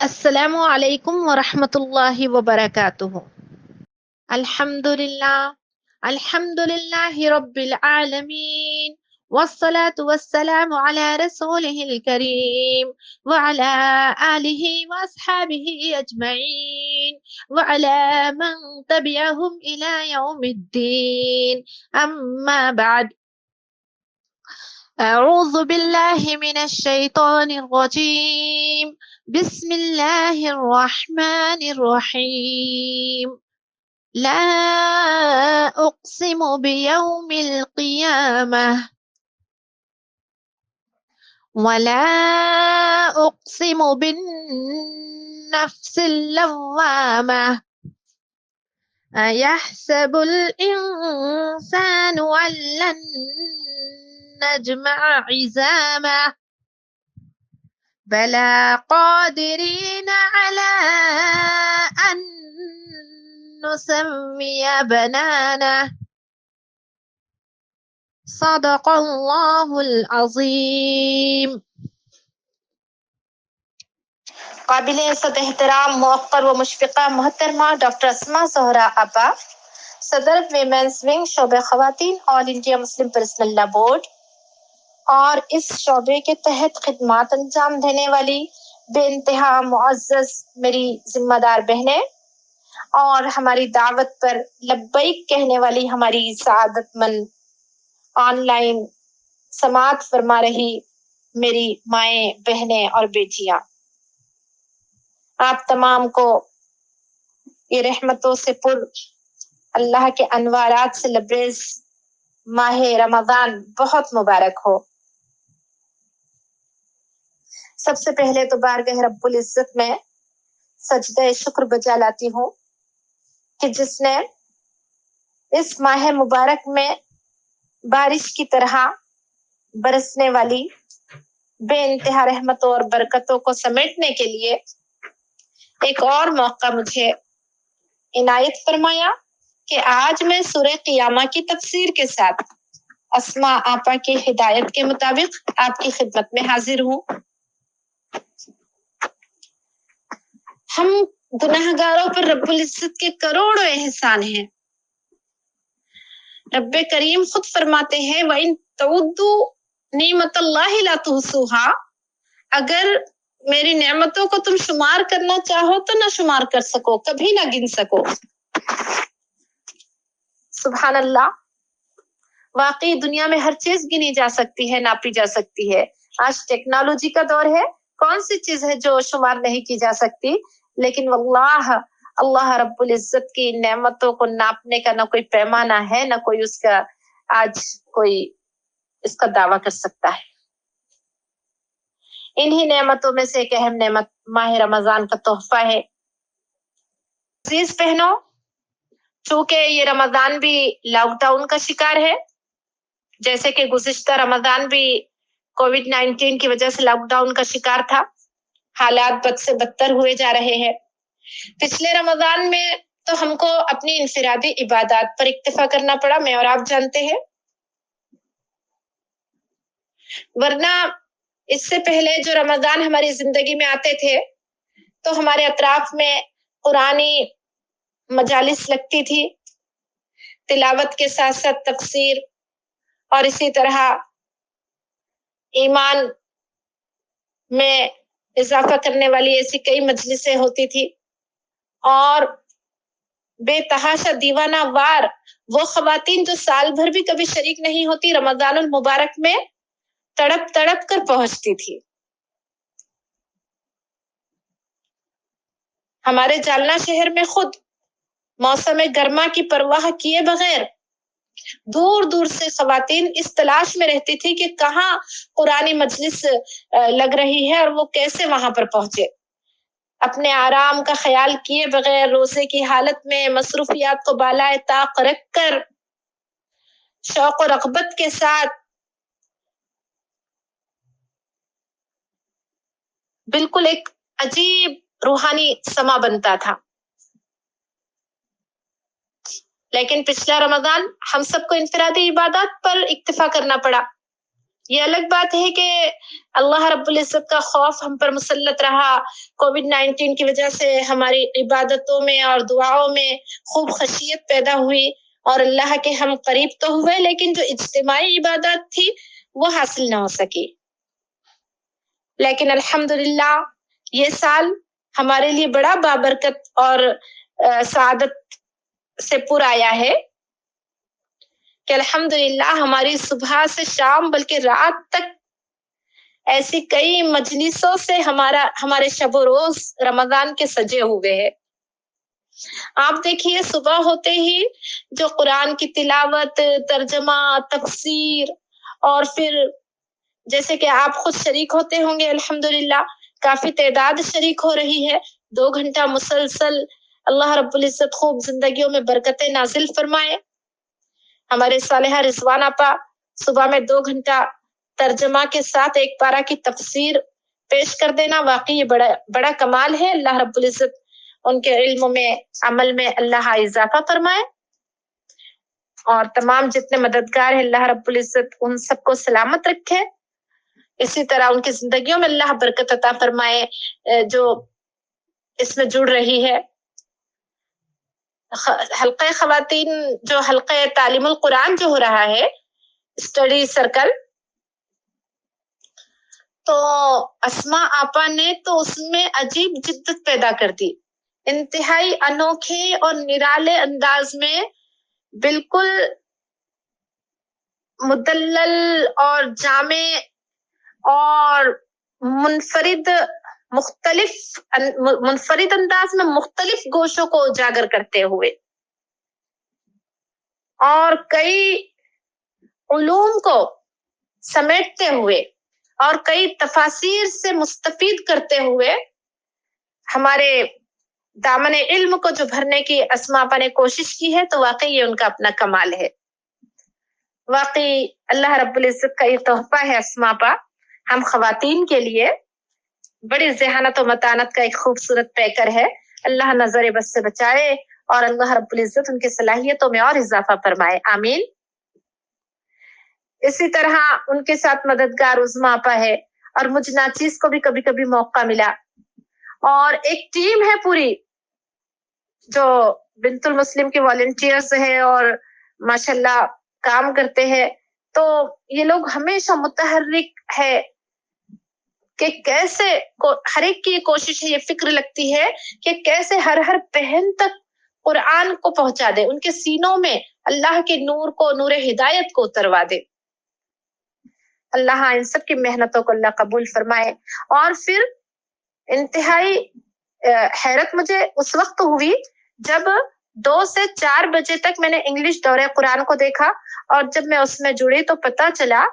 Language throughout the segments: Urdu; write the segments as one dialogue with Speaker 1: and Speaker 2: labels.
Speaker 1: السلام علیکم ورحمۃ اللہ وبرکاتہ۔ الحمد للہ رب العالمین، والصلاة والسلام علی رسولہ الکریم، وعلی آلہ واصحابہ اجمعین، وعلی من تبعہم الی یوم الدین، اما بعد۔ اعوذ باللہ من الشیطان الرجیم، بسم اللہ الرحمن الرحیم۔ لا اقسم بیوم القیامہ ولا اقسم بالنفس اللوامہ، ایحسب الانسان ان لن نجمع عظامہ، بلا قادرین علی ان نسوی بنانہ، صدق اللہ العظیم۔ قابل عزت احترام موقر و مشفقہ محترمہ ڈاکٹر اسماء زہرا آپا، صدر ویمنز ونگ شعبہ خواتین آل انڈیا مسلم پرسنل لا بورڈ، اور اس شعبے کے تحت خدمات انجام دینے والی بے انتہا معزز میری ذمہ دار بہنیں، اور ہماری دعوت پر لبیک کہنے والی ہماری سعادت مند آن لائن سماعت فرما رہی میری مائیں، بہنیں اور بیٹیاں، آپ تمام کو یہ رحمتوں سے پر اللہ کے انوارات سے لبریز ماہ رمضان بہت مبارک ہو۔ سب سے پہلے تو بارگاہ رب العزت میں سجدہ شکر بجا لاتی ہوں کہ جس نے اس ماہ مبارک میں بارش کی طرح برسنے والی بے انتہا رحمتوں اور برکتوں کو سمیٹنے کے لیے ایک اور موقع مجھے عنایت فرمایا کہ آج میں سورہ قیامہ کی تفسیر کے ساتھ اسماء آپا کی ہدایت کے مطابق آپ کی خدمت میں حاضر ہوں۔ ہم گناہ گاروں پر رب العزت کے کروڑوں احسان ہیں۔ رب کریم خود فرماتے ہیں وَإِن تَعُدُّوا نِعْمَتَ اللَّهِ لَا تُحْصُوهَا، اگر میری نعمتوں کو تم شمار کرنا چاہو تو نہ شمار کر سکو، کبھی نہ گن سکو۔ سبحان اللہ، واقعی دنیا میں ہر چیز گنی جا سکتی ہے، ناپی جا سکتی ہے۔ آج ٹیکنالوجی کا دور ہے، کون سی چیز ہے جو شمار نہیں کی جا سکتی، لیکن واللہ اللہ رب العزت کی نعمتوں کو ناپنے کا نہ کوئی پیمانہ ہے، نہ کوئی اس کا آج کوئی اس کا دعویٰ کر سکتا ہے۔ انہی نعمتوں میں سے ایک اہم نعمت ماہ رمضان کا تحفہ ہے۔ عزیز بہنوں، چونکہ یہ رمضان بھی لاک ڈاؤن کا شکار ہے، جیسے کہ گزشتہ رمضان بھی کووڈ-19 کی وجہ سے لاک ڈاؤن کا شکار تھا، حالات بد سے بدتر ہوئے جا رہے ہیں۔ پچھلے رمضان میں تو ہم کو اپنی انفرادی عبادات پر اکتفا کرنا پڑا، میں اور آپ جانتے ہیں، ورنہ اس سے پہلے جو رمضان ہماری زندگی میں آتے تھے تو ہمارے اطراف میں قرآنی مجالس لگتی تھی، تلاوت کے ساتھ ساتھ تفسیر اور اسی طرح ایمان میں اضافہ کرنے والی ایسی کئی مجلسیں ہوتی تھی، اور بے تحاشا دیوانہ وار وہ خواتین جو سال بھر بھی کبھی شریک نہیں ہوتی، رمضان المبارک میں تڑپ تڑپ کر پہنچتی تھی۔ ہمارے جالنا شہر میں خود موسم گرما کی پرواہ کیے بغیر دور دور سے خواتین اس تلاش میں رہتی تھی کہ کہاں قرآنی مجلس لگ رہی ہے اور وہ کیسے وہاں پر پہنچے۔ اپنے آرام کا خیال کیے بغیر روزے کی حالت میں مصروفیات کو بالائے طاق رکھ کر شوق و رغبت کے ساتھ بالکل ایک عجیب روحانی سما بنتا تھا۔ لیکن پچھلا رمضان ہم سب کو انفرادی عبادات پر اکتفا کرنا پڑا، یہ الگ بات ہے کہ اللہ رب العزت کا خوف ہم پر مسلط رہا، کووڈ-19 کی وجہ سے ہماری عبادتوں میں اور دعاؤں میں خوب خشیت پیدا ہوئی اور اللہ کے ہم قریب تو ہوئے، لیکن جو اجتماعی عبادت تھی وہ حاصل نہ ہو سکی۔ لیکن الحمدللہ یہ سال ہمارے لیے بڑا بابرکت اور سعادت سے پر آیا ہے کہ الحمدللہ ہماری صبح سے شام بلکہ رات تک ایسی کئی مجلسوں سے ہمارے شب و روز رمضان کے سجے ہوئے ہیں۔ آپ دیکھیے صبح ہوتے ہی جو قرآن کی تلاوت، ترجمہ، تفسیر اور پھر جیسے کہ آپ خود شریک ہوتے ہوں گے، الحمدللہ کافی تعداد شریک ہو رہی ہے، 2 گھنٹہ مسلسل اللہ رب العزت خوب زندگیوں میں برکتیں نازل فرمائے۔ ہمارے صالحہ رضوان آپا صبح میں 2 گھنٹہ ترجمہ کے ساتھ ایک پارہ کی تفسیر پیش کر دینا واقعی بڑا کمال ہے۔ اللہ رب العزت ان کے علم میں، عمل میں اللہ اضافہ فرمائے، اور تمام جتنے مددگار ہیں اللہ رب العزت ان سب کو سلامت رکھے۔ اسی طرح ان کی زندگیوں میں اللہ برکت عطا فرمائے جو اس میں جڑ رہی ہے۔ حلقہ خواتین جو حلقہ تعلیم القرآن جو ہو رہا ہے، اسٹڈی سرکل، تو اسما آپا نے تو اس میں عجیب جدت پیدا کر دی، انتہائی انوکھے اور نرالے انداز میں بالکل مدلل اور جامع اور منفرد انداز میں مختلف گوشوں کو اجاگر کرتے ہوئے اور کئی علوم کو سمیٹتے ہوئے اور کئی تفاسیر سے مستفید کرتے ہوئے ہمارے دامن علم کو جو بھرنے کی اسما آپا نے کوشش کی ہے، تو واقعی یہ ان کا اپنا کمال ہے۔ واقعی اللہ رب العزت کا یہ تحفہ ہے اسما آپا ہم خواتین کے لیے، بڑی ذہانت و متانت کا ایک خوبصورت پیکر ہے۔ اللہ نظر بس سے بچائے اور اللہ رب العزت ان کی صلاحیتوں میں اور اضافہ فرمائے، آمین۔ اسی طرح ان کے ساتھ مددگار عظمیٰ آپا ہے، اور مجھ ناچیز کو بھی کبھی کبھی موقع ملا، اور ایک ٹیم ہے پوری جو بنت المسلم کے والنٹیئرز ہے اور ماشاءاللہ کام کرتے ہیں، تو یہ لوگ ہمیشہ متحرک ہے کہ کیسے ہر ایک کی کوشش ہے، یہ فکر لگتی ہے کہ کیسے ہر بہن تک قرآن کو پہنچا دے، ان کے سینوں میں اللہ کے نور کو، نور ہدایت کو اتروا دے۔ اللہ ان سب کی محنتوں کو اللہ قبول فرمائے۔ اور پھر انتہائی حیرت مجھے اس وقت ہوئی جب 2 سے 4 بجے تک میں نے انگلش دورہ قرآن کو دیکھا، اور جب میں اس میں جڑی تو پتا چلا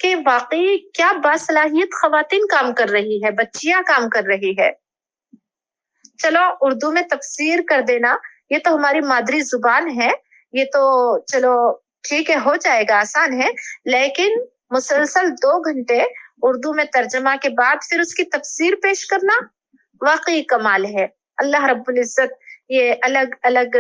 Speaker 1: کہ واقعی کیا باصلاحیت خواتین کام کر رہی ہے، بچیاں کام کر رہی ہے۔ چلو اردو میں تفسیر کر دینا یہ تو ہماری مادری زبان ہے، یہ تو چلو ٹھیک ہے، ہو جائے گا، آسان ہے، لیکن مسلسل 2 گھنٹے اردو میں ترجمہ کے بعد پھر اس کی تفسیر پیش کرنا واقعی کمال ہے۔ اللہ رب العزت یہ الگ الگ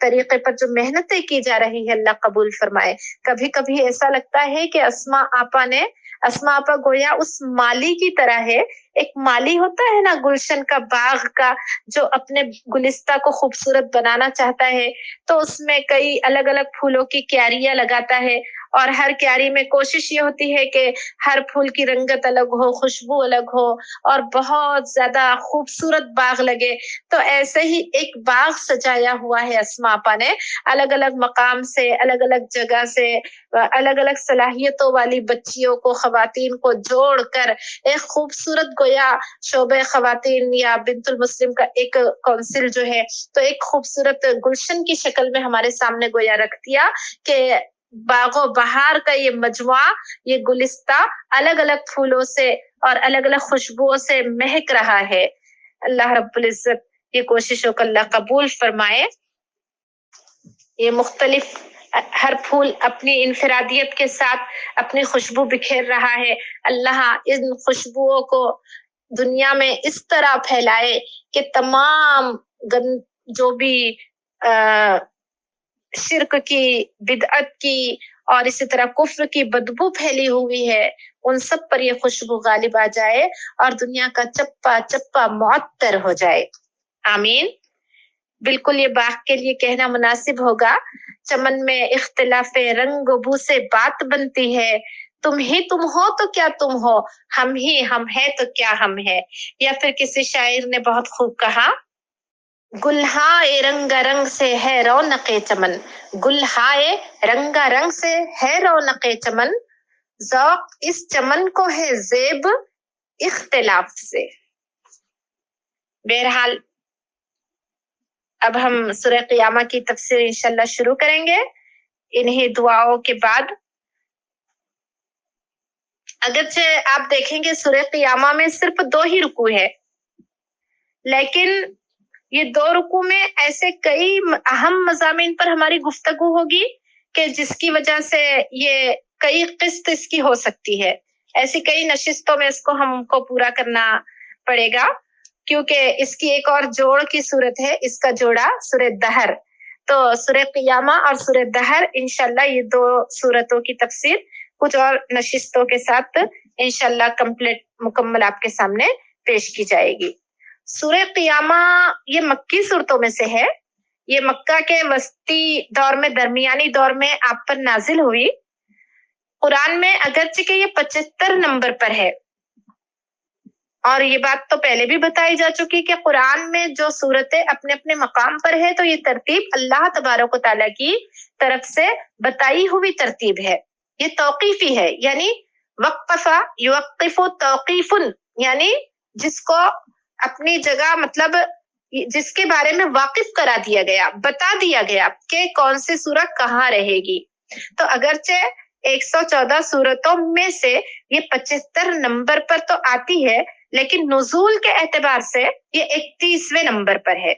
Speaker 1: طریقے پر جو محنتیں کی جا رہی ہے اللہ قبول فرمائے۔ کبھی کبھی ایسا لگتا ہے کہ اسما آپا گویا اس مالی کی طرح ہے، ایک مالی ہوتا ہے نا گلشن کا، باغ کا، جو اپنے گلستہ کو خوبصورت بنانا چاہتا ہے تو اس میں کئی الگ الگ پھولوں کی کیاریاں لگاتا ہے، اور ہر کیاری میں کوشش یہ ہوتی ہے کہ ہر پھول کی رنگت الگ ہو، خوشبو الگ ہو، اور بہت زیادہ خوبصورت باغ لگے۔ تو ایسے ہی ایک باغ سجایا ہوا ہے اسما آپا نے، الگ الگ مقام سے، الگ الگ جگہ سے، الگ الگ صلاحیتوں والی بچیوں کو، خواتین کو جوڑ کر ایک خوبصورت گویا شعبہ خواتین یا بنت المسلم کا ایک کونسل جو ہے، تو ایک خوبصورت گلشن کی شکل میں ہمارے سامنے گویا رکھ دیا کہ باغ و بہار کا یہ مجموعہ، یہ گلستہ الگ الگ پھولوں سے اور الگ الگ خوشبوؤں سے مہک رہا ہے۔ اللہ رب العزت یہ کوششوں کو اللہ قبول فرمائے۔ یہ مختلف ہر پھول اپنی انفرادیت کے ساتھ اپنی خوشبو بکھیر رہا ہے، اللہ ان خوشبوؤں کو دنیا میں اس طرح پھیلائے کہ تمام جو بھی شرک کی، بدعت کی اور اسی طرح کفر کی بدبو پھیلی ہوئی ہے، ان سب پر یہ خوشبو غالب آ جائے اور دنیا کا چپا چپا معطر ہو جائے۔ آمین۔ بالکل یہ باغ کے لیے کہنا مناسب ہوگا، چمن میں اختلاف رنگ و بو سے بات بنتی ہے، تم ہی تم ہو تو کیا تم ہو، ہم ہی ہم ہے تو کیا ہم ہے۔ یا پھر کسی شاعر نے بہت خوب کہا، گلہائے رنگا رنگ سے ہے رونق چمن، گلہائے رنگا رنگ سے ہے رونق چمن، ذوق اس چمن کو ہے زیب اختلاف سے۔ بہرحال اب ہم سورہ قیامہ کی تفسیر انشاءاللہ شروع کریں گے انہی دعاؤں کے بعد۔ اگرچہ آپ دیکھیں گے سورہ قیامہ میں صرف 2 ہی رکوع ہے، لیکن یہ 2 رکوع میں ایسے کئی اہم مضامین پر ہماری گفتگو ہوگی کہ جس کی وجہ سے یہ کئی قسط اس کی ہو سکتی ہے، ایسی کئی نشستوں میں اس کو ہم کو پورا کرنا پڑے گا، کیونکہ اس کی ایک اور جوڑ کی صورت ہے، اس کا جوڑا سورہ دہر۔ تو سورہ قیامہ اور سورہ دہر انشاءاللہ یہ 2 صورتوں کی تفسیر کچھ اور نشستوں کے ساتھ انشاءاللہ مکمل آپ کے سامنے پیش کی جائے گی۔ سورہ قیامہ یہ مکی صورتوں میں سے ہے، یہ مکہ کے وسطی دور میں، درمیانی دور میں آپ پر نازل ہوئی۔ قرآن میں اگرچہ کہ یہ 75 نمبر پر ہے، اور یہ بات تو پہلے بھی بتائی جا چکی کہ قرآن میں جو صورتیں اپنے اپنے مقام پر ہے تو یہ ترتیب اللہ تبارک و تعالیٰ کی طرف سے بتائی ہوئی ترتیب ہے، یہ توقیفی ہے، یعنی وقفہ یوقف توقیف، یعنی جس کو اپنی جگہ، مطلب جس کے بارے میں واقف کرا دیا گیا، بتا دیا گیا کہ کون سی سورت کہاں رہے گی۔ تو اگرچہ 114 صورتوں میں سے یہ 75 نمبر پر تو آتی ہے، لیکن نزول کے اعتبار سے یہ 31ویں نمبر پر ہے،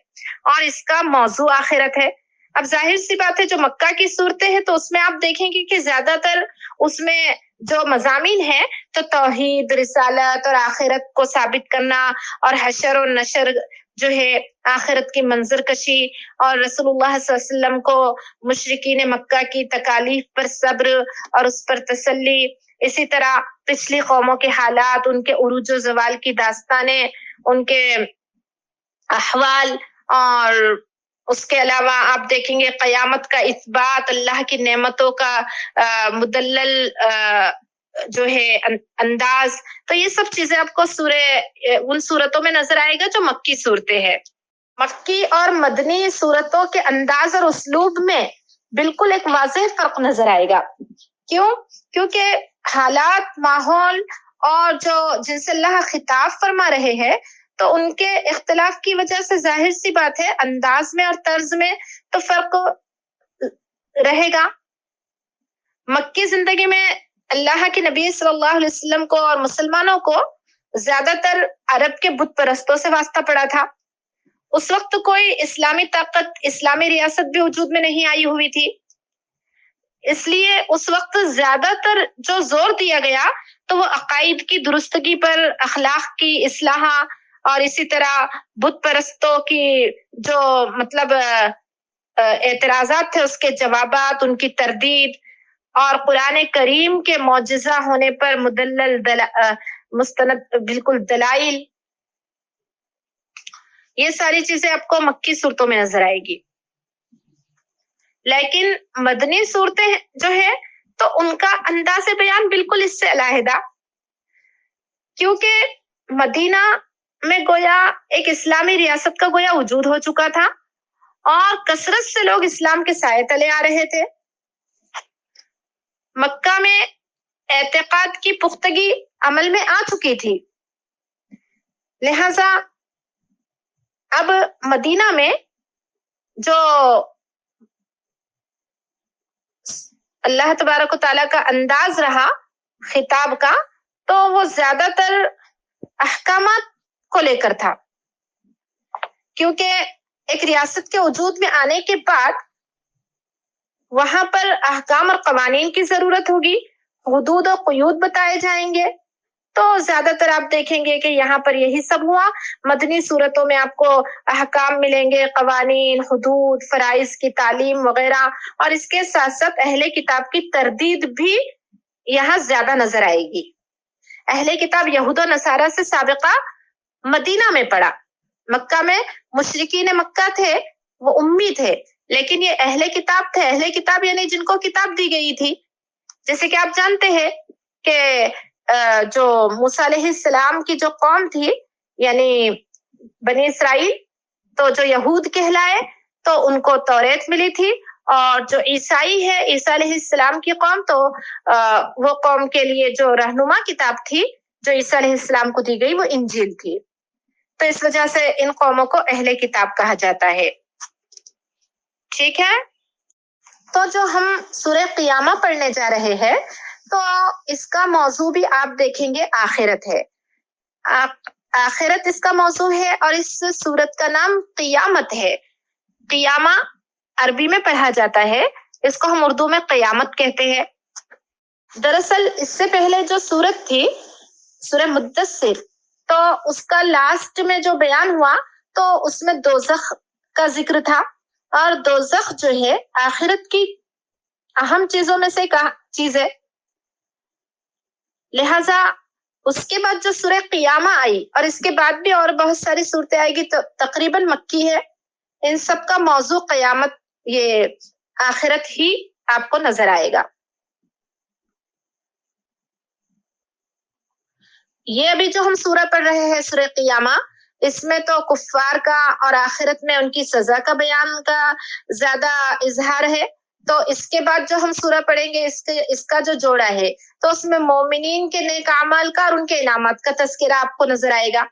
Speaker 1: اور اس کا موضوع آخرت ہے۔ اب ظاہر سی بات ہے جو مکہ کی صورتیں ہیں تو اس میں آپ دیکھیں گے کہ زیادہ تر اس میں جو مضامین ہیں تو توحید، رسالت اور آخرت کو ثابت کرنا، اور حشر و نشر جو ہے، آخرت کی منظر کشی، اور رسول اللہ صلی اللہ علیہ وسلم کو مشرکین مکہ کی تکالیف پر صبر اور اس پر تسلی، اسی طرح پچھلی قوموں کے حالات، ان کے عروج و زوال کی داستانیں، ان کے احوال، اور اس کے علاوہ آپ دیکھیں گے قیامت کا اثبات، اللہ کی نعمتوں کا مدلل جو ہے انداز، تو یہ سب چیزیں آپ کو ان صورتوں میں نظر آئے گا جو مکی صورتیں ہیں۔ مکی اور مدنی صورتوں کے انداز اور اسلوب میں بالکل ایک واضح فرق نظر آئے گا۔ کیوں؟ کیونکہ حالات، ماحول اور جن سے اللہ خطاب فرما رہے ہیں تو ان کے اختلاف کی وجہ سے ظاہر سی بات ہے انداز میں اور طرز میں تو فرق رہے گا۔ مکی زندگی میں اللہ کے نبی صلی اللہ علیہ وسلم کو اور مسلمانوں کو زیادہ تر عرب کے بت پرستوں سے واسطہ پڑا تھا۔ اس وقت کوئی اسلامی طاقت، اسلامی ریاست بھی وجود میں نہیں آئی ہوئی تھی، اس لیے اس وقت زیادہ تر جو زور دیا گیا تو وہ عقائد کی درستگی پر، اخلاق کی اصلاح، اور اسی طرح بت پرستوں کی جو مطلب اعتراضات تھے اس کے جوابات، ان کی تردید، اور قرآن کریم کے معجزہ ہونے پر مدلل مستند بالکل دلائل، یہ ساری چیزیں آپ کو مکی صورتوں میں نظر آئے گی۔ لیکن مدنی صورتیں جو ہے تو ان کا انداز بیان بالکل اس سے علیحدہ، کیونکہ مدینہ میں گویا ایک اسلامی ریاست کا گویا وجود ہو چکا تھا، اور کثرت سے لوگ اسلام کے سائے تلے آ رہے تھے۔ مکہ میں اعتقاد کی پختگی عمل میں آ چکی تھی، لہذا اب مدینہ میں جو اللہ تبارک و تعالیٰ کا انداز رہا خطاب کا تو وہ زیادہ تر احکامات کو لے کر تھا، کیونکہ ایک ریاست کے وجود میں آنے کے بعد وہاں پر احکام اور قوانین کی ضرورت ہوگی، حدود و قیود بتائے جائیں گے، تو زیادہ تر آپ دیکھیں گے کہ یہاں پر یہی سب ہوا. مدنی صورتوں میں آپ کو احکام ملیں گے، قوانین، حدود، فرائض کی تعلیم وغیرہ، اور اس کے ساتھ ساتھ اہل کتاب کی تردید بھی یہاں زیادہ نظر آئے گی. اہل کتاب یہود و نصارہ سے سابقہ مدینہ میں پڑا. مکہ میں مشرکین مکہ تھے، وہ امی تھے، لیکن یہ اہل کتاب تھے. اہل کتاب یعنی جن کو کتاب دی گئی تھی. جیسے کہ آپ جانتے ہیں کہ جو موسیٰ علیہ السلام کی جو قوم تھی یعنی بنی اسرائیل، تو جو یہود کہلائے تو ان کو توریت ملی تھی، اور جو عیسائی ہے عیسیٰ علیہ السلام کی قوم، تو وہ قوم کے لیے جو رہنما کتاب تھی جو عیسیٰ علیہ السلام کو دی گئی وہ انجیل تھی. تو اس وجہ سے ان قوموں کو اہل کتاب کہا جاتا ہے. ٹھیک ہے، تو جو ہم سورہ قیامہ پڑھنے جا رہے ہیں تو اس کا موضوع بھی آپ دیکھیں گے آخرت ہے. آخرت اس کا موضوع ہے، اور اس سورت کا نام قیامت ہے. قیامہ عربی میں پڑھا جاتا ہے، اس کو ہم اردو میں قیامت کہتے ہیں. دراصل اس سے پہلے جو سورت تھی سورہ مدثر، تو اس کا لاسٹ میں جو بیان ہوا تو اس میں دوزخ کا ذکر تھا، اور دوزخ جو ہے آخرت کی اہم چیزوں میں سے ایک چیز ہے. لہذا اس کے بعد جو سورہ قیامہ آئی، اور اس کے بعد بھی اور بہت ساری صورتیں آئے گی، تو تقریباً مکی ہے. ان سب کا موضوع قیامت، یہ آخرت ہی آپ کو نظر آئے گا. یہ ابھی جو ہم سورہ پڑھ رہے ہیں سورہ قیامہ، اس میں تو کفار کا اور آخرت میں ان کی سزا کا بیان کا زیادہ اظہار ہے. تو اس کے بعد جو ہم سورہ پڑھیں گے اس کا جو جوڑا ہے، تو اس میں مومنین کے نیک اعمال کا اور ان کے انعامات کا تذکرہ آپ کو نظر آئے گا.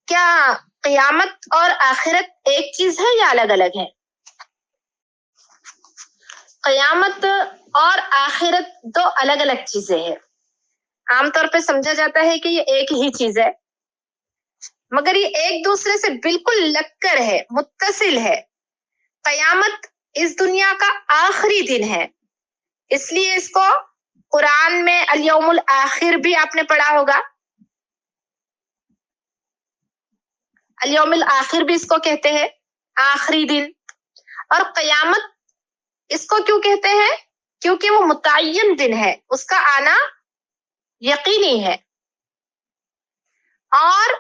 Speaker 1: کیا قیامت اور آخرت ایک چیز ہے یا الگ الگ ہے؟ قیامت اور آخرت دو الگ الگ چیزیں ہیں. عام طور پہ سمجھا جاتا ہے کہ یہ ایک ہی چیز ہے، مگر یہ ایک دوسرے سے بالکل لگ کر ہے، متصل ہے. قیامت اس دنیا کا آخری دن ہے، اس لیے اس کو قرآن میں الیوم الآخر بھی آپ نے پڑھا ہوگا. الیوم الآخر بھی اس کو کہتے ہیں، آخری دن. اور قیامت اس کو کیوں کہتے ہیں؟ کیونکہ وہ متعین دن ہے، اس کا آنا یقینی ہے. اور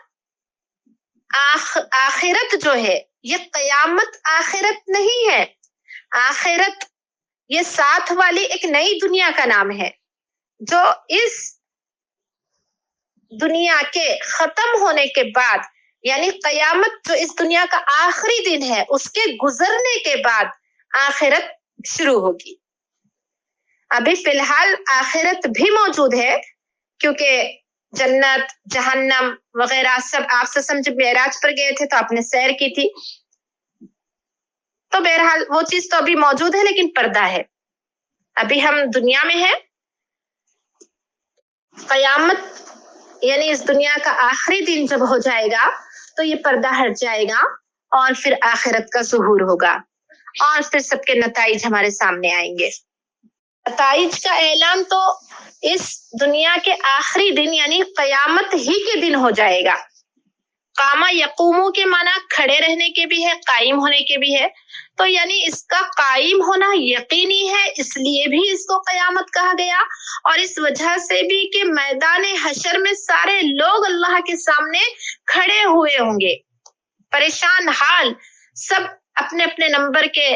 Speaker 1: آخرت جو ہے یہ قیامت آخرت نہیں ہے. آخرت یہ ساتھ والی ایک نئی دنیا کا نام ہے، جو اس دنیا کے ختم ہونے کے بعد، یعنی قیامت جو اس دنیا کا آخری دن ہے، اس کے گزرنے کے بعد آخرت شروع ہوگی. ابھی فی الحال آخرت بھی موجود ہے، کیونکہ جنت، جہنم وغیرہ سب آپ سے جب معراج پر گئے تھے تو آپ نے سیر کی تھی. تو بہرحال وہ چیز تو ابھی موجود ہے، لیکن پردہ ہے. ابھی ہم دنیا میں ہیں. قیامت یعنی اس دنیا کا آخری دن جب ہو جائے گا تو یہ پردہ ہٹ جائے گا، اور پھر آخرت کا ظہور ہوگا، اور پھر سب کے نتائج ہمارے سامنے آئیں گے. نتائج کا اعلان تو اس دنیا کے آخری دن یعنی قیامت ہی کے دن ہو جائے گا. قامہ یقومو کے معنی کھڑے رہنے کے بھی ہے، قائم ہونے کے بھی ہے. تو یعنی اس کا قائم ہونا یقینی ہے، اس لیے بھی اس کو قیامت کہا گیا. اور اس وجہ سے بھی کہ میدان حشر میں سارے لوگ اللہ کے سامنے کھڑے ہوئے ہوں گے، پریشان حال، سب اپنے اپنے نمبر کے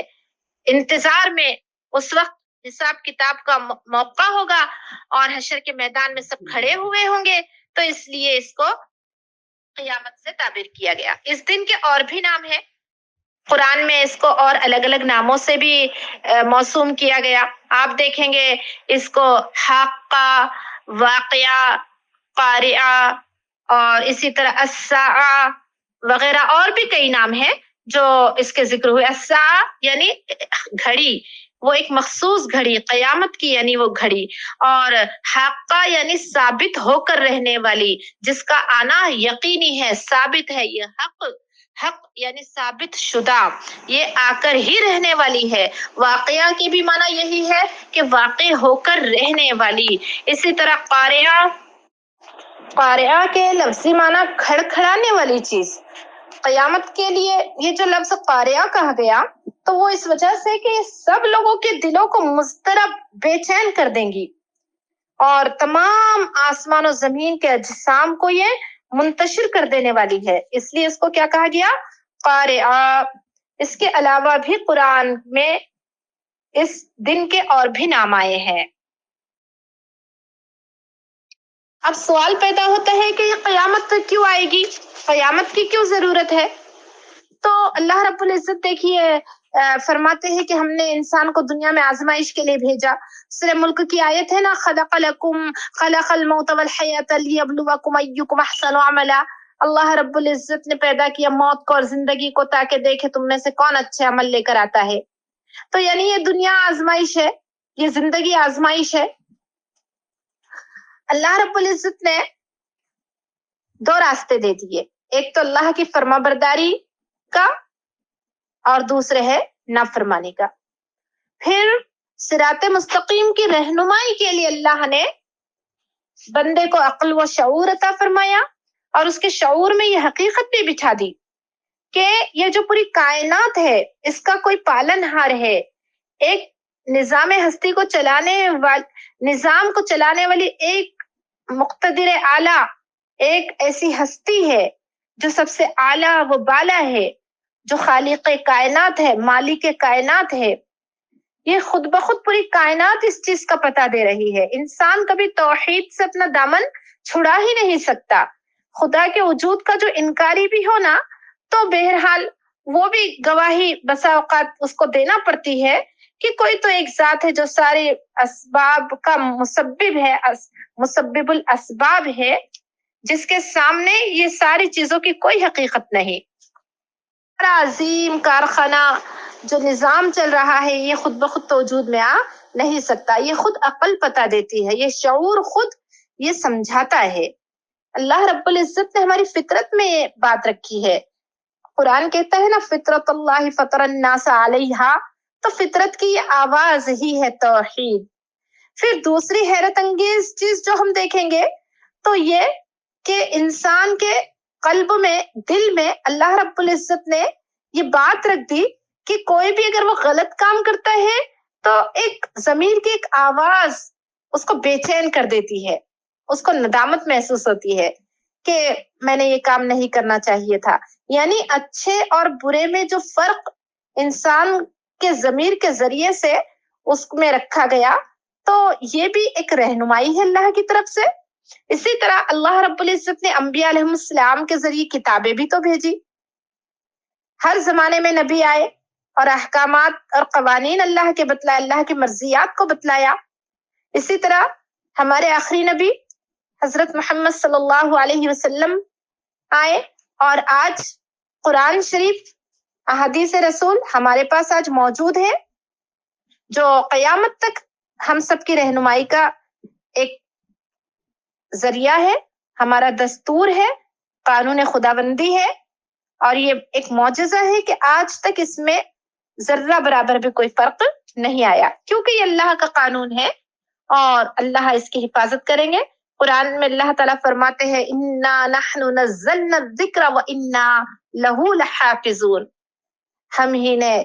Speaker 1: انتظار میں. اس وقت حساب کتاب کا موقع ہوگا اور حشر کے میدان میں سب کھڑے ہوئے ہوں گے، تو اس لیے اس کو قیامت سے تعبیر کیا گیا. اس دن کے اور بھی نام ہیں، قرآن میں اس کو اور الگ الگ ناموں سے بھی موسوم کیا گیا. آپ دیکھیں گے اس کو حاقہ، واقعہ، قارعہ، اور اسی طرح الساعہ وغیرہ اور بھی کئی نام ہیں جو اس کے ذکر ہوئے. الساعہ یعنی گھڑی، وہ ایک مخصوص گھڑی، قیامت کی یعنی وہ گھڑی. اور حاقہ یعنی ثابت ہو کر رہنے والی، جس کا آنا یقینی ہے، ثابت ہے، یہ حق حق یعنی ثابت شدہ، یہ آ کر ہی رہنے والی ہے۔ واقعہ کی بھی معنی یہی ہے کہ واقع ہو کر رہنے والی۔ اسی طرح قارعہ کے لفظی معنی کھڑکھڑانے والی چیز۔ قیامت کے لیے یہ جو لفظ قارعہ کہا گیا تو وہ اس وجہ سے کہ یہ سب لوگوں کے دلوں کو مضطرب، بے چین کر دیں گی، اور تمام آسمان و زمین کے اجسام کو یہ منتشر کر دینے والی ہے، اس لیے اس کو کیا کہا گیا؟ قارعہ۔ اس کے علاوہ بھی قرآن میں اس دن کے اور بھی نام آئے ہیں۔ اب سوال پیدا ہوتا ہے کہ یہ قیامت کیوں آئے گی؟ قیامت کی کیوں ضرورت ہے؟ تو اللہ رب العزت دیکھیے فرماتے ہیں کہ ہم نے انسان کو دنیا میں آزمائش کے لیے بھیجا۔ سورہ ملک کی آیت ہے نا، خلق الموت والحیات لیبلوکم ایکم احسن عملا۔ اللہ رب العزت نے پیدا کیا موت کو اور زندگی کو تاکہ دیکھے تم میں سے کون اچھے عمل لے کر آتا ہے۔ تو یعنی یہ دنیا آزمائش ہے، یہ زندگی آزمائش ہے۔ اللہ رب العزت نے دو راستے دے دیے، ایک تو اللہ کی فرما برداری کا اور دوسرے ہے نافرمانی کا۔ پھر صراط مستقیم کی رہنمائی کے لیے اللہ نے بندے کو عقل و شعور عطا فرمایا، اور اس کے شعور میں یہ حقیقت بھی بٹھا دی کہ یہ جو پوری کائنات ہے اس کا کوئی پالن ہار ہے، ایک نظام ہستی کو نظام کو چلانے والی ایک مقتدر اعلیٰ، ایک ایسی ہستی ہے جو سب سے اعلیٰ و بالا ہے، جو خالق کائنات ہے، مالک کائنات ہے۔ یہ خود بخود پوری کائنات اس چیز کا پتہ دے رہی ہے۔ انسان کبھی توحید سے اپنا دامن چھڑا ہی نہیں سکتا۔ خدا کے وجود کا جو انکاری بھی ہو نا، تو بہرحال وہ بھی گواہی بسا اوقات اس کو دینا پڑتی ہے کہ کوئی تو ایک ذات ہے جو سارے اسباب کا مسبب ہے، مسبب الاسباب ہے، جس کے سامنے یہ ساری چیزوں کی کوئی حقیقت نہیں۔ عظیم کارخانہ جو نظام چل رہا ہے یہ خود بخود تو وجود میں آ نہیں سکتا، یہ خود عقل پتہ دیتی ہے، یہ شعور خود یہ سمجھاتا ہے۔ اللہ رب العزت نے ہماری فطرت میں یہ بات رکھی ہے۔ قرآن کہتا ہے نا، فطرت اللہ فطر الناس علیہا، تو فطرت کی یہ آواز ہی ہے توحید۔ پھر دوسری حیرت انگیز چیز جو ہم دیکھیں گے تو یہ کہ انسان کے قلب میں، دل میں اللہ رب العزت نے یہ بات رکھ دی کہ کوئی بھی اگر وہ غلط کام کرتا ہے تو ایک ضمیر کی ایک آواز اس کو بے چین کر دیتی ہے، اس کو ندامت محسوس ہوتی ہے کہ میں نے یہ کام نہیں کرنا چاہیے تھا۔ یعنی اچھے اور برے میں جو فرق انسان کے ضمیر کے ذریعے سے اس میں رکھا گیا، تو یہ بھی ایک رہنمائی ہے اللہ کی طرف سے۔ اسی طرح اللہ رب العزت نے انبیاء علیہ السلام کے ذریعے کتابیں بھی تو بھیجی، ہر زمانے میں نبی آئے اور احکامات اور قوانین اللہ کے بتلائے، اللہ کی مرضیات کو بتلایا۔ اسی طرح ہمارے آخری نبی حضرت محمد صلی اللہ علیہ وسلم آئے، اور آج قرآن شریف، احادیث رسول ہمارے پاس آج موجود ہے، جو قیامت تک ہم سب کی رہنمائی کا ایک ذریعہ ہے، ہمارا دستور ہے، قانون خداوندی ہے، اور یہ ایک معجزہ ہے کہ آج تک اس میں ذرہ برابر بھی کوئی فرق نہیں آیا، کیونکہ یہ اللہ کا قانون ہے اور اللہ اس کی حفاظت کریں گے۔ قرآن میں اللہ تعالیٰ فرماتے ہیں اِنَّا نَحْنُ نَزَّلْنَا الذِّكْرَ وَإِنَّا لَهُ لَحَافِظُونَ، ہم ہی نے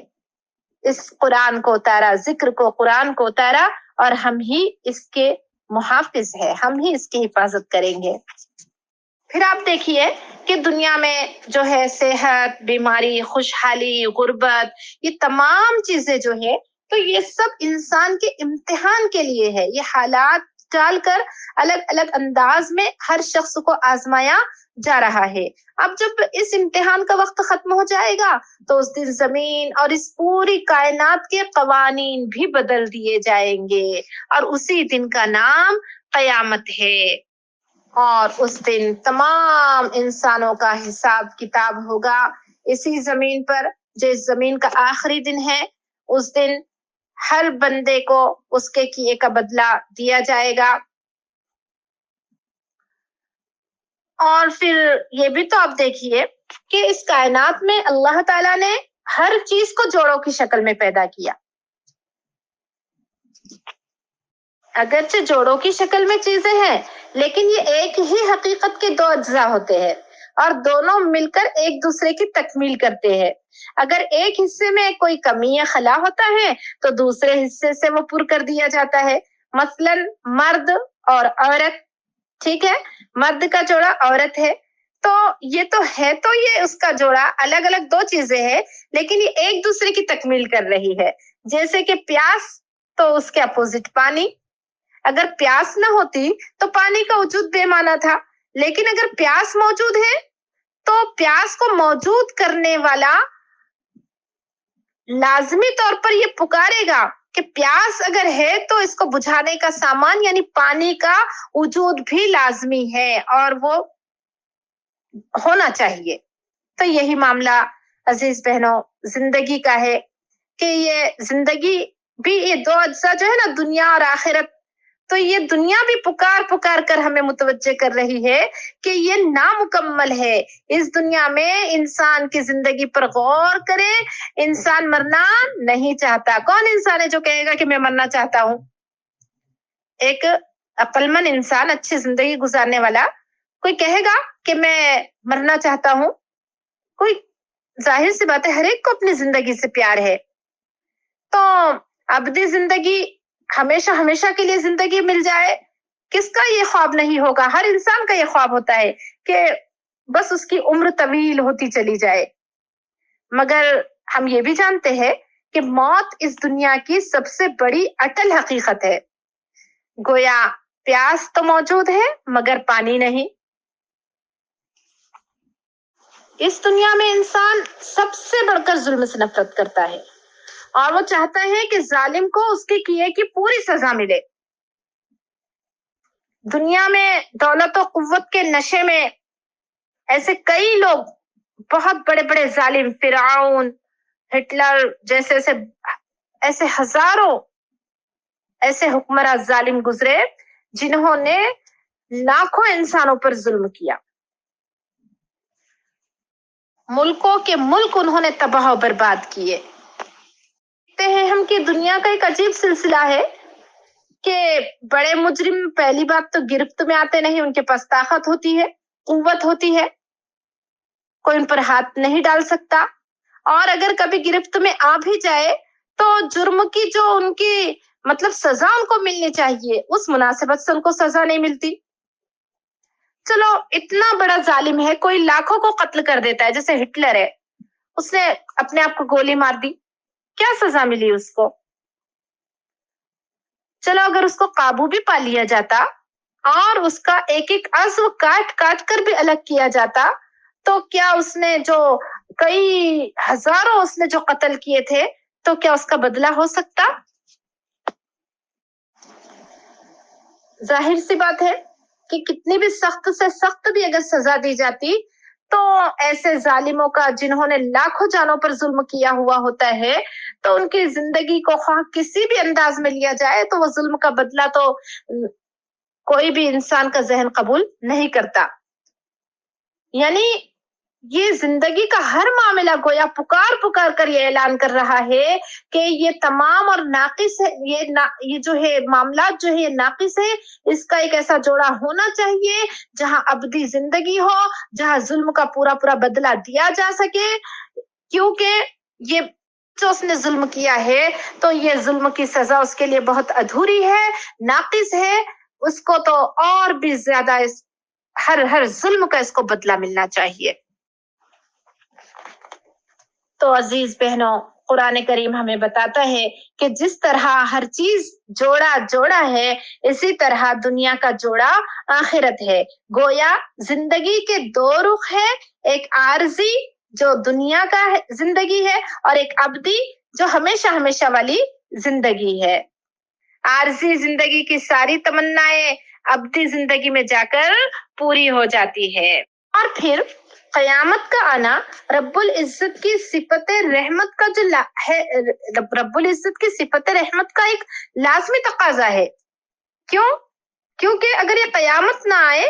Speaker 1: اس قرآن کو اتارا، ذکر کو، قرآن کو اتارا، اور ہم ہی اس کے محافظ ہے، ہم ہی اس کی حفاظت کریں گے۔ پھر آپ دیکھیے کہ دنیا میں جو ہے صحت، بیماری، خوشحالی، غربت، یہ تمام چیزیں جو ہے تو یہ سب انسان کے امتحان کے لیے ہے۔ یہ حالات ڈال کر الگ الگ انداز میں ہر شخص کو آزمایا جا رہا ہے۔ اب جب اس امتحان کا وقت ختم ہو جائے گا تو اس دن زمین اور اس پوری کائنات کے قوانین بھی بدل دیے جائیں گے، اور اسی دن کا نام قیامت ہے، اور اس دن تمام انسانوں کا حساب کتاب ہوگا اسی زمین پر، جو اس زمین کا آخری دن ہے۔ اس دن ہر بندے کو اس کے کیے کا بدلہ دیا جائے گا۔ اور پھر یہ بھی تو آپ دیکھیے کہ اس کائنات میں اللہ تعالیٰ نے ہر چیز کو جوڑوں کی شکل میں پیدا کیا. اگرچہ جوڑوں کی شکل میں چیزیں ہیں لیکن یہ ایک ہی حقیقت کے دو اجزاء ہوتے ہیں اور دونوں مل کر ایک دوسرے کی تکمیل کرتے ہیں. اگر ایک حصے میں کوئی کمی یا خلا ہوتا ہے تو دوسرے حصے سے وہ پر کر دیا جاتا ہے. مثلاً مرد اور عورت، ٹھیک ہے، مرد کا جوڑا عورت ہے تو یہ اس کا جوڑا الگ الگ دو چیزیں ہیں لیکن یہ ایک دوسرے کی تکمیل کر رہی ہے. جیسے کہ پیاس تو اس کے اپوزٹ پانی. اگر پیاس نہ ہوتی تو پانی کا وجود بے معنی تھا، لیکن اگر پیاس موجود ہے تو پیاس کو موجود کرنے والا لازمی طور پر یہ پکارے گا کہ پیاس اگر ہے تو اس کو بجھانے کا سامان یعنی پانی کا وجود بھی لازمی ہے اور وہ ہونا چاہیے. تو یہی معاملہ عزیز بہنوں زندگی کا ہے کہ یہ زندگی بھی یہ دو اجزاء جو ہے نا، دنیا اور آخرت، تو یہ دنیا بھی پکار کر ہمیں متوجہ کر رہی ہے کہ یہ نامکمل ہے. اس دنیا میں انسان کی زندگی پر غور کرے. انسان مرنا نہیں چاہتا. کون انسان ہے جو کہے گا کہ میں مرنا چاہتا ہوں؟ ایک عقل مند انسان، اچھی زندگی گزارنے والا کوئی کہے گا کہ میں مرنا چاہتا ہوں؟ کوئی، ظاہر سی بات ہے ہر ایک کو اپنی زندگی سے پیار ہے. تو ابدی زندگی، ہمیشہ کے لیے زندگی مل جائے، کس کا یہ خواب نہیں ہوگا؟ ہر انسان کا یہ خواب ہوتا ہے کہ بس اس کی عمر طویل ہوتی چلی جائے. مگر ہم یہ بھی جانتے ہیں کہ موت اس دنیا کی سب سے بڑی اٹل حقیقت ہے. گویا پیاس تو موجود ہے مگر پانی نہیں. اس دنیا میں انسان سب سے بڑھ کر ظلم سے نفرت کرتا ہے اور وہ چاہتا ہے کہ ظالم کو اس کے کیے کی پوری سزا ملے. دنیا میں دولت و قوت کے نشے میں ایسے کئی لوگ، بہت بڑے بڑے ظالم، فرعون، ہٹلر جیسے ایسے ہزاروں ایسے حکمراں ظالم گزرے جنہوں نے لاکھوں انسانوں پر ظلم کیا. ملکوں کے ملک انہوں نے تباہ و برباد کیے. دیکھتے ہیں ہم کہ دنیا کا ایک عجیب سلسلہ ہے کہ بڑے مجرم پہلی بات تو گرفت میں آتے نہیں. ان کے پاس طاقت ہوتی ہے، قوت ہوتی ہے، کوئی ان پر ہاتھ نہیں ڈال سکتا. اور اگر کبھی گرفت میں آ بھی جائے تو جرم کی جو ان کی سزا ان کو ملنی چاہیے اس مناسبت سے ان کو سزا نہیں ملتی. چلو اتنا بڑا ظالم ہے، کوئی لاکھوں کو قتل کر دیتا ہے، جیسے ہٹلر ہے، اس نے اپنے آپ کو گولی مار دی، کیا سزا ملی اس کو؟ چلو اگر اس کو قابو بھی پا لیا جاتا اور اس کا ایک ایک عضو کاٹ کر بھی الگ کیا جاتا تو کیا اس نے جو کئی ہزاروں اس نے جو قتل کیے تھے تو کیا اس کا بدلہ ہو سکتا؟ ظاہر سی بات ہے کہ کتنی بھی سخت سے سخت بھی اگر سزا دی جاتی تو ایسے ظالموں کا جنہوں نے لاکھوں جانوں پر ظلم کیا ہوا ہوتا ہے تو ان کی زندگی کو خواہ کسی بھی انداز میں لیا جائے تو وہ ظلم کا بدلہ تو کوئی بھی انسان کا ذہن قبول نہیں کرتا. یعنی یہ زندگی کا ہر معاملہ گویا پکار کر یہ اعلان کر رہا ہے کہ یہ تمام اور ناقص ہے. یہ جو ہے معاملات جو ہے یہ ناقص ہے. اس کا ایک ایسا جوڑا ہونا چاہیے جہاں ابدی زندگی ہو، جہاں ظلم کا پورا بدلہ دیا جا سکے، کیونکہ یہ جو اس نے ظلم کیا ہے تو یہ ظلم کی سزا اس کے لیے بہت ادھوری ہے، ناقص ہے. اس کو تو اور بھی زیادہ ہر ظلم کا اس کو بدلہ ملنا چاہیے. تو عزیز بہنوں، قرآن کریم ہمیں بتاتا ہے کہ جس طرح ہر چیز جوڑا ہے اسی طرح دنیا کا جوڑا آخرت ہے. گویا زندگی کے دو رخ ہے، ایک عارضی جو دنیا کا زندگی ہے اور ایک ابدی جو ہمیشہ والی زندگی ہے. عارضی زندگی کی ساری تمنائیں ابدی زندگی میں جا کر پوری ہو جاتی ہے. اور پھر قیامت کا آنا رب العزت کی صفت رحمت کا جو ہے، رب العزت کی صفت رحمت کا ایک لازمی تقاضا ہے. کیوں؟ کیونکہ اگر یہ قیامت نہ آئے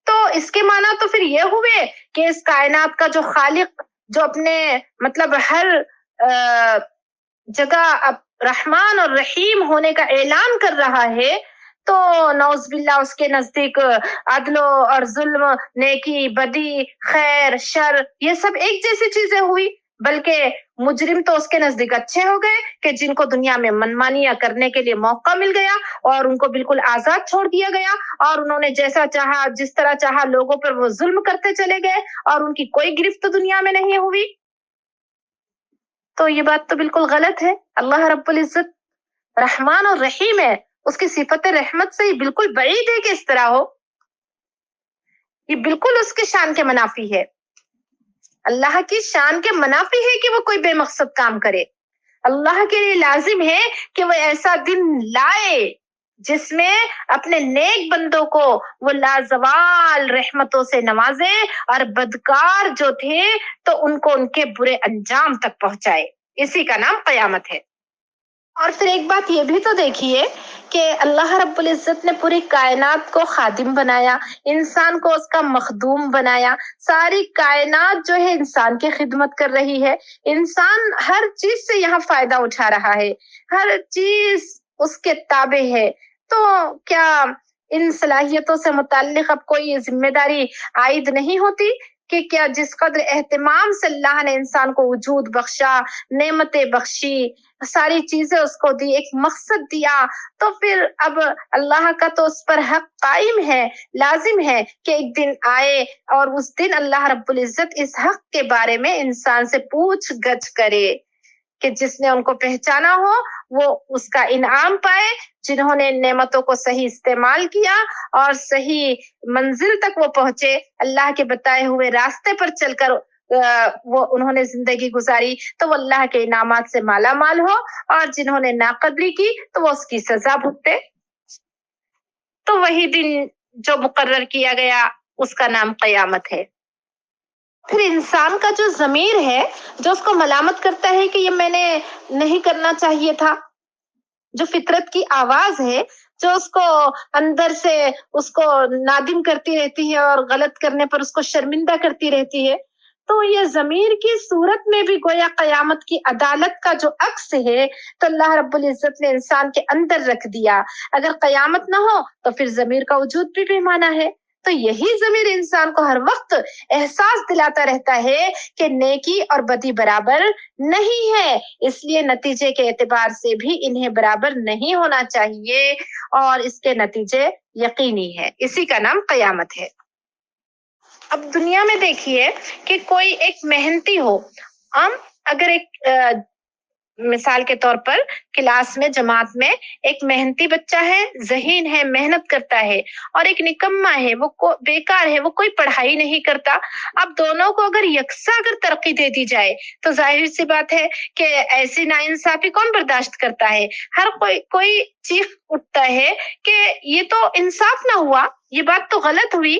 Speaker 1: تو اس کے معنی تو پھر یہ ہوئے کہ اس کائنات کا جو خالق، جو اپنے مطلب ہر جگہ رحمان اور رحیم ہونے کا اعلان کر رہا ہے، تو نعوذ باللہ اس کے نزدیک عدل اور ظلم، نیکی، بدی، خیر، شر، یہ سب ایک جیسی چیزیں ہوئی، بلکہ مجرم تو اس کے نزدیک اچھے ہو گئے کہ جن کو دنیا میں منمانیاں کرنے کے لیے موقع مل گیا اور ان کو بالکل آزاد چھوڑ دیا گیا، اور انہوں نے جیسا چاہا، جس طرح چاہا لوگوں پر وہ ظلم کرتے چلے گئے اور ان کی کوئی گرفت دنیا میں نہیں ہوئی۔ تو یہ بات تو بالکل غلط ہے۔ اللہ رب العزت رحمان اور رحیم ہے، اس کی صفت رحمت سے یہ بالکل بعید ہے کہ اس طرح ہو، یہ بالکل اس کی شان کے منافی ہے۔ اللہ کی شان کے منافی ہے کہ وہ کوئی بے مقصد کام کرے۔ اللہ کے لیے لازم ہے کہ وہ ایسا دن لائے جس میں اپنے نیک بندوں کو وہ لازوال رحمتوں سے نوازے، اور بدکار جو تھے تو ان کو ان کے برے انجام تک پہنچائے۔ اسی کا نام قیامت ہے۔ اور پھر ایک بات یہ بھی تو دیکھیے کہ اللہ رب العزت نے پوری کائنات کو خادم بنایا، انسان کو اس کا مخدوم بنایا، ساری کائنات جو ہے انسان کی خدمت کر رہی ہے، انسان ہر چیز سے یہاں فائدہ اٹھا رہا ہے، ہر چیز اس کے تابع ہے، تو کیا ان صلاحیتوں سے متعلق اب کوئی ذمہ داری عائد نہیں ہوتی کہ کیا جس قدر اہتمام سے اللہ نے انسان کو وجود بخشا، نعمتیں بخشی، ساری چیزیں اس کو دی، ایک مقصد دیا، تو پھر اب اللہ کا تو اس پر حق قائم ہے، لازم ہے کہ ایک دن آئے اور اس دن اللہ رب العزت اس حق کے بارے میں انسان سے پوچھ گچھ کرے کہ جس نے ان کو پہچانا ہو وہ اس کا انعام پائے، جنہوں نے نعمتوں کو صحیح استعمال کیا اور صحیح منزل تک وہ پہنچے، اللہ کے بتائے ہوئے راستے پر چل کر وہ انہوں نے زندگی گزاری، تو وہ اللہ کے انعامات سے مالا مال ہو، اور جنہوں نے ناقدری کی تو وہ اس کی سزا بھگتے۔ تو وہی دن جو مقرر کیا گیا اس کا نام قیامت ہے۔ پھر انسان کا جو ضمیر ہے، جو اس کو ملامت کرتا ہے کہ یہ میں نے نہیں کرنا چاہیے تھا، جو فطرت کی آواز ہے، جو اس کو اندر سے اس کو نادم کرتی رہتی ہے اور غلط کرنے پر اس کو شرمندہ کرتی رہتی ہے، تو یہ ضمیر کی صورت میں بھی گویا قیامت کی عدالت کا جو عکس ہے، تو اللہ رب العزت نے انسان کے اندر رکھ دیا۔ اگر قیامت نہ ہو تو پھر ضمیر کا وجود بھی بے معنی ہے۔ تو یہی ضمیر انسان کو ہر وقت احساس دلاتا رہتا ہے کہ نیکی اور بدی برابر نہیں ہے، اس لیے نتیجے کے اعتبار سے بھی انہیں برابر نہیں ہونا چاہیے، اور اس کے نتیجے یقینی ہے۔ اسی کا نام قیامت ہے۔ اب دنیا میں دیکھیے کہ کوئی ایک محنتی ہو، ہم اگر ایک مثال کے طور پر کلاس میں، جماعت میں ایک محنتی بچہ ہے، ذہین ہے، محنت کرتا ہے، اور ایک نکما ہے، وہ بیکار ہے، وہ کوئی پڑھائی نہیں کرتا، اب دونوں کو اگر یکساں اگر ترقی دے دی جائے تو ظاہر سی بات ہے کہ ایسی ناانصافی کون برداشت کرتا ہے؟ ہر کوئی چیخ اٹھتا ہے کہ یہ تو انصاف نہ ہوا، یہ بات تو غلط ہوئی۔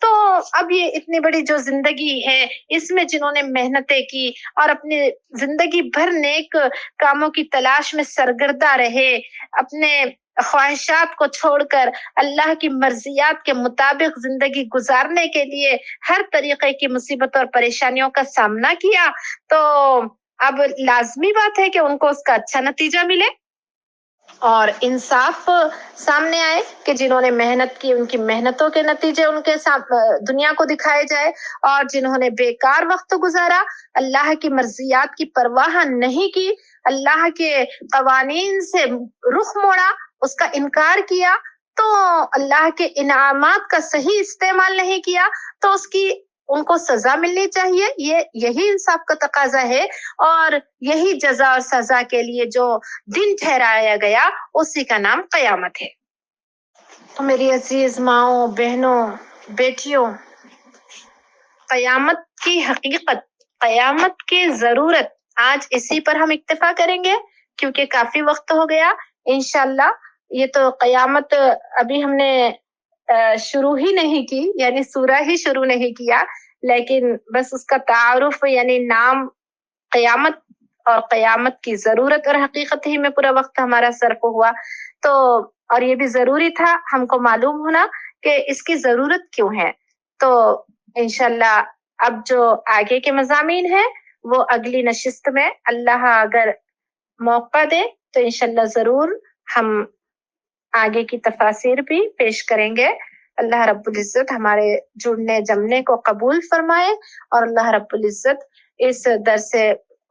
Speaker 1: تو اب یہ اتنی بڑی جو زندگی ہے، اس میں جنہوں نے محنتیں کی اور اپنی زندگی بھر نیک کاموں کی تلاش میں سرگردہ رہے، اپنے خواہشات کو چھوڑ کر اللہ کی مرضیات کے مطابق زندگی گزارنے کے لیے ہر طریقے کی مصیبت اور پریشانیوں کا سامنا کیا، تو اب لازمی بات ہے کہ ان کو اس کا اچھا نتیجہ ملے اور انصاف سامنے آئے کہ جنہوں نے محنت کی ان کی محنتوں کے نتیجے ان کے دنیا کو دکھائے جائے، اور جنہوں نے بیکار وقت گزارا، اللہ کی مرضیات کی پرواہ نہیں کی، اللہ کے قوانین سے رخ موڑا، اس کا انکار کیا، تو اللہ کے انعامات کا صحیح استعمال نہیں کیا، تو اس کی ان کو سزا ملنی چاہیے۔ یہی انصاف کا تقاضا ہے، اور یہی جزا اور سزا کے لیے جو دن ٹھہرایا گیا اسی کا نام قیامت ہے۔ تو میری عزیز ماؤں، بہنوں، بیٹیوں، قیامت کی حقیقت، قیامت کی ضرورت، آج اسی پر ہم اکتفا کریں گے کیونکہ کافی وقت ہو گیا۔ انشاءاللہ یہ تو قیامت ابھی ہم نے شروع ہی نہیں کی، یعنی سورہ ہی شروع نہیں کیا، لیکن بس اس کا تعارف یعنی نام قیامت اور قیامت کی ضرورت اور حقیقت ہی میں پورا وقت ہمارا صرف ہوا، تو اور یہ بھی ضروری تھا ہم کو معلوم ہونا کہ اس کی ضرورت کیوں ہے۔ تو انشاءاللہ اب جو آگے کے مضامین ہیں وہ اگلی نشست میں اللہ اگر موقع دے تو انشاءاللہ ضرور ہم آگے کی تفاسیر بھی پیش کریں گے۔ اللہ رب العزت ہمارے جڑنے جمنے کو قبول فرمائے، اور اللہ رب العزت اس درس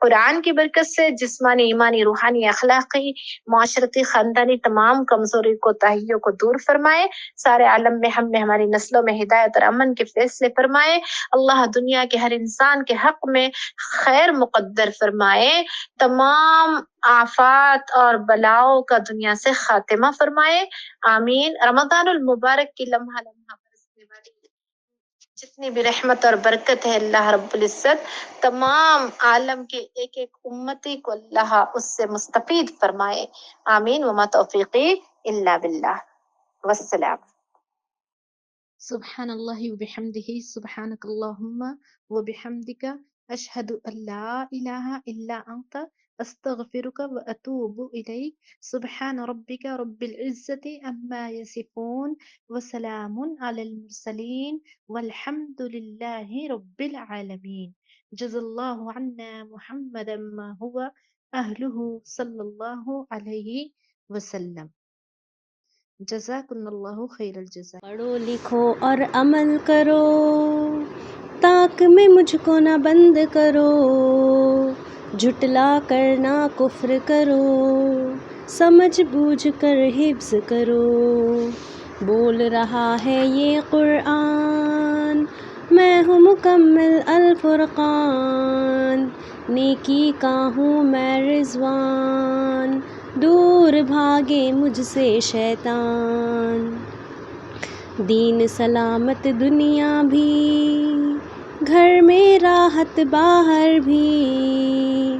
Speaker 1: قرآن کی برکت سے جسمانی، ایمانی، روحانی، اخلاقی، معاشرتی، خاندانی تمام کمزوری کو، تاہیوں کو دور فرمائے، سارے عالم میں ہم میں ہماری نسلوں میں ہدایت اور امن کے فیصلے فرمائے، اللہ دنیا کے ہر انسان کے حق میں خیر مقدر فرمائے، تمام آفات اور بلاؤں کا دنیا سے خاتمہ فرمائے، آمین۔ رمضان المبارک کی لمحہ لمحہ برسنے والی جتنی بھی رحمت اور برکت ہے، اللہ رب العزت تمام عالم کے ایک ایک امتی کو اللہ اس سے مستفید فرمائے، آمین۔ وما توفیقی الا باللہ، والسلام۔ سبحان اللہ وبحمدہ، سبحانک اللہم وبحمدک، اشہد ان لا الہ الا انت، استغفرک واتوب الیک۔ سبحان ربک رب العزت عما یصفون، وسلام علی المرسلین، والحمد للہ رب العالمین۔ جزا اللہ عنا محمدا ما هو اہلہ صلی اللہ علیہ وسلم۔ جزاکم اللہ خیر الجزا۔
Speaker 2: پڑھو لکھو اور عمل کرو، طاق میں مجھ کو نہ بند کرو، جھٹلا کر نہ کفر کرو، سمجھ بوجھ کر حفظ کرو۔ بول رہا ہے یہ قرآن، میں ہوں مکمل الفرقان، نیکی کا ہوں میں رضوان، دور بھاگے مجھ سے شیطان۔ دین سلامت دنیا بھی، گھر میں راحت باہر بھی،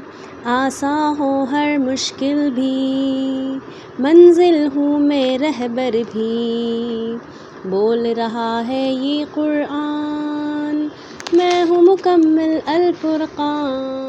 Speaker 2: آساں ہو ہر مشکل بھی، منزل ہوں میں رہبر بھی۔ بول رہا ہے یہ قرآن، میں ہوں مکمل الفرقان۔